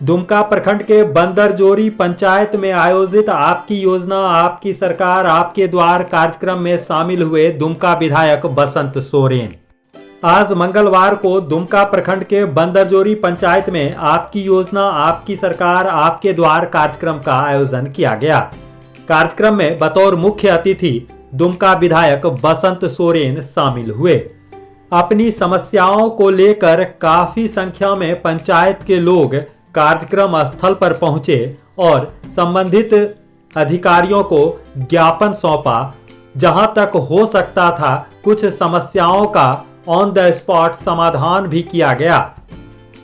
दुमका प्रखंड के बंदरजोरी पंचायत में आयोजित आपकी योजना आपकी सरकार आपके द्वार कार्यक्रम में शामिल हुए दुमका विधायक बसंत सोरेन। आज मंगलवार को दुमका प्रखंड के बंदरजोरी पंचायत में आपकी योजना आपकी सरकार आपके द्वार कार्यक्रम का आयोजन किया गया। कार्यक्रम में बतौर मुख्य अतिथि दुमका विधायक बसंत सोरेन शामिल हुए। अपनी समस्याओं को लेकर काफी संख्या में पंचायत के लोग कार्यक्रम स्थल पर पहुंचे और संबंधित अधिकारियों को ज्ञापन सौंपा। जहां तक हो सकता था कुछ समस्याओं का ऑन द स्पॉट समाधान भी किया गया।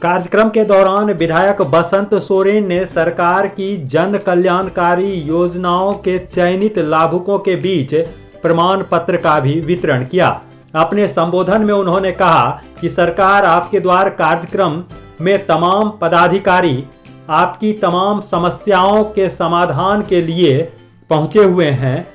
कार्यक्रम के दौरान विधायक बसंत सोरेन ने सरकार की जन कल्याणकारी योजनाओं के चयनित लाभुकों के बीच प्रमाण पत्र का भी वितरण किया। अपने संबोधन में उन्होंने कहा कि सरकार आपके द्वार कार्यक्रम में तमाम पदाधिकारी आपकी तमाम समस्याओं के समाधान के लिए पहुंचे हुए हैं।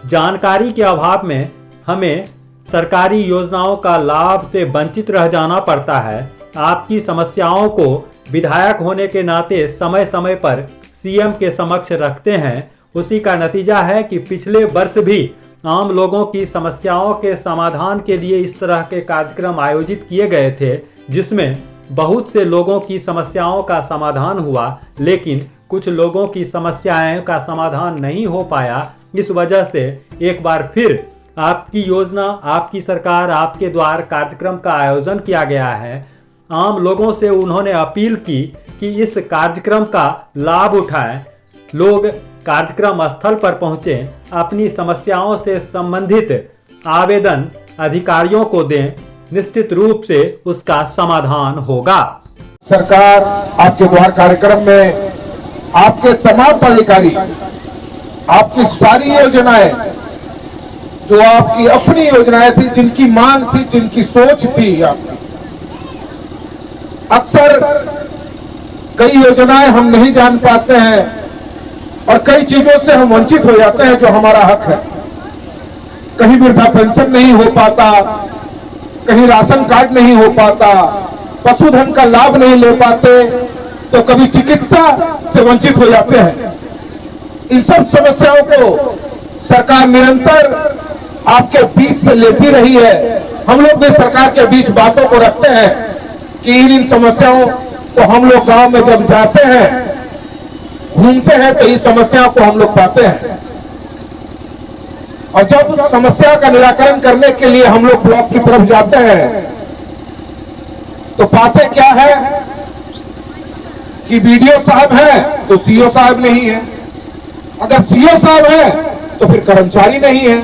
जानकारी के अभाव में हमें सरकारी योजनाओं का लाभ से वंचित रह जाना पड़ता है। आपकी समस्याओं को विधायक होने के नाते समय समय पर सीएम के समक्ष रखते हैं। उसी का नतीजा है कि पिछले वर्ष भी आम लोगों की समस्याओं के समाधान के लिए इस तरह के कार्यक्रम आयोजित किए गए थे, जिसमें बहुत से लोगों की समस्याओं का समाधान हुआ, लेकिन कुछ लोगों की समस्याएं का समाधान नहीं हो पाया। इस वजह से एक बार फिर आपकी योजना आपकी सरकार आपके द्वार कार्यक्रम का आयोजन किया गया है। आम लोगों से उन्होंने अपील की कि इस कार्यक्रम का लाभ उठाएं। लोग कार्यक्रम स्थल पर पहुंचे, अपनी समस्याओं से संबंधित आवेदन अधिकारियों को दें, निश्चित रूप से उसका समाधान होगा। सरकार आपके द्वार कार्यक्रम में आपके तमाम पदाधिकारी आपकी सारी योजनाएं जो आपकी अपनी योजनाएं थी, जिनकी मांग थी, जिनकी सोच थी, अक्सर कई योजनाएं हम नहीं जान पाते हैं और कई चीजों से हम वंचित हो जाते हैं जो हमारा हक है। कहीं वृद्धा पेंशन नहीं हो पाता, कहीं राशन कार्ड नहीं हो पाता, पशुधन का लाभ नहीं ले पाते, तो कभी चिकित्सा से वंचित हो जाते हैं। इन सब समस्याओं को सरकार निरंतर आपके बीच से लेती रही है। हम लोग भी सरकार के बीच बातों को रखते हैं कि इन समस्याओं को हम लोग गांव में जब जाते हैं, घूमते हैं, तो इस समस्याओं को हम लोग पाते हैं। और जब समस्या का निराकरण करने के लिए हम लोग ब्लॉक की तरफ जाते हैं तो पाते क्या है कि बीडीओ साहब हैं तो सीओ साहब नहीं है, अगर सीओ साहब हैं तो फिर कर्मचारी नहीं है।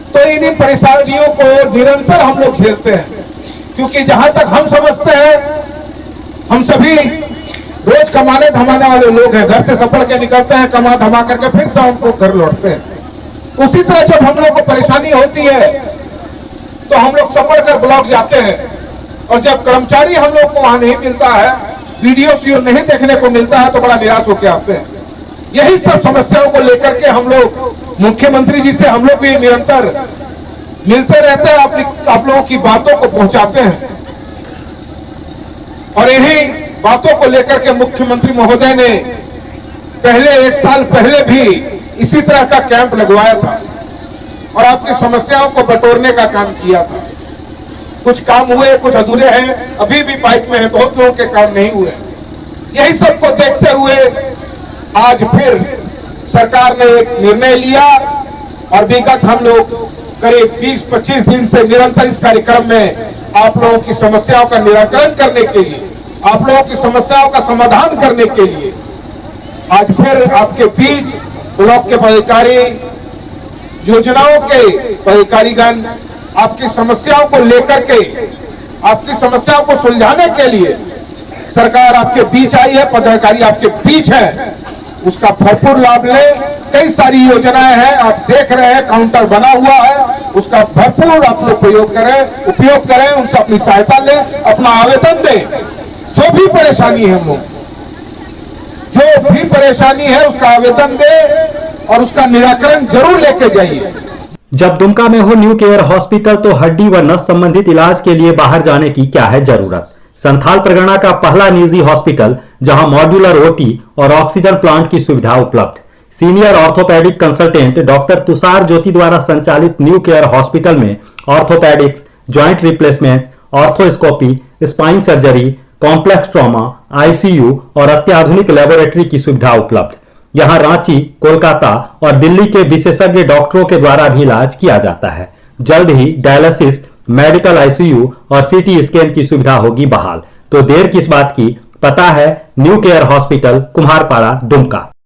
तो इन परेशानियों को निरंतर हम लोग झेलते हैं, क्योंकि जहां तक हम समझते हैं हम सभी रोज कमाने धमाने वाले लोग हैं। घर से सफर के निकलते हैं, कमा धमा करके फिर शाम को घर लौटते हैं। उसी तरह जब हम लोग को परेशानी होती है तो हम लोग सफर कर ब्लॉक जाते हैं, और जब कर्मचारी हम लोग को वहां नहीं मिलता है, वीडियो सीओ नहीं देखने को मिलता है, तो बड़ा निराश होकर आते हैं। यही सब समस्याओं को लेकर के हम लोग मुख्यमंत्री जी से हम लोग भी निरंतर मिलते रहते हैं, आप लोगों की बातों को पहुंचाते हैं। और यही बातों को लेकर के मुख्यमंत्री महोदय ने पहले 1 साल पहले भी इसी तरह का कैंप लगवाया था और आपकी समस्याओं को बटोरने का काम किया था। कुछ काम हुए, कुछ अधूरे हैं, अभी भी पाइप में है, बहुत लोगों के काम नहीं हुए। यही सब को देखते हुए आज फिर सरकार ने एक निर्णय लिया और विगत हम लोग करीब 20-25 दिन से निरंतर इस कार्यक्रम में आप लोगों की समस्याओं का निराकरण करने के लिए, आप लोगों की समस्याओं का समाधान करने के लिए आज फिर आपके बीच ब्लॉक के पदाधिकारी, योजनाओं के पदाधिकारीगण आपकी समस्याओं को लेकर के, आपकी समस्याओं को सुलझाने के लिए सरकार आपके बीच आई है, पदाधिकारी आपके बीच है, उसका भरपूर लाभ लें। कई सारी योजनाएं हैं, आप देख रहे हैं, काउंटर बना हुआ है, उसका भरपूर आप लोग उपयोग करें, उनसे अपनी सहायता लें, अपना आवेदन दें। जो भी परेशानी है जो भी परेशानी है उसका आवेदन दे और उसका निराकरण जरूर लेके जाइए। जब दुमका में हो न्यू केयर हॉस्पिटल तो हड्डी व नस संबंधित इलाज के लिए बाहर जाने की क्या है जरूरत। संथाल परगना का पहला निजी हॉस्पिटल जहां मॉड्यूलर ओटी और ऑक्सीजन प्लांट की सुविधा उपलब्ध। Senior orthopaedic consultant doctor Tushar Jyoti द्वारा संचालित न्यू केयर हॉस्पिटल में orthopaedics, joint replacement, arthroscopy, spine surgery, complex trauma, ICU और अत्याधुनिक लेबोरेटरी की सुविधा उपलब्ध। यहां रांची, कोलकाता और दिल्ली के विशेषज्ञ डॉक्टरों के द्वारा भी इलाज किया जाता है। जल्द ही डायलिसिस, मेडिकल आईसीयू और सीटी स्कैन की सुविधा होगी बहाल। तो देर किस बात की, पता है new care hospital, Kumharpara, Dumka.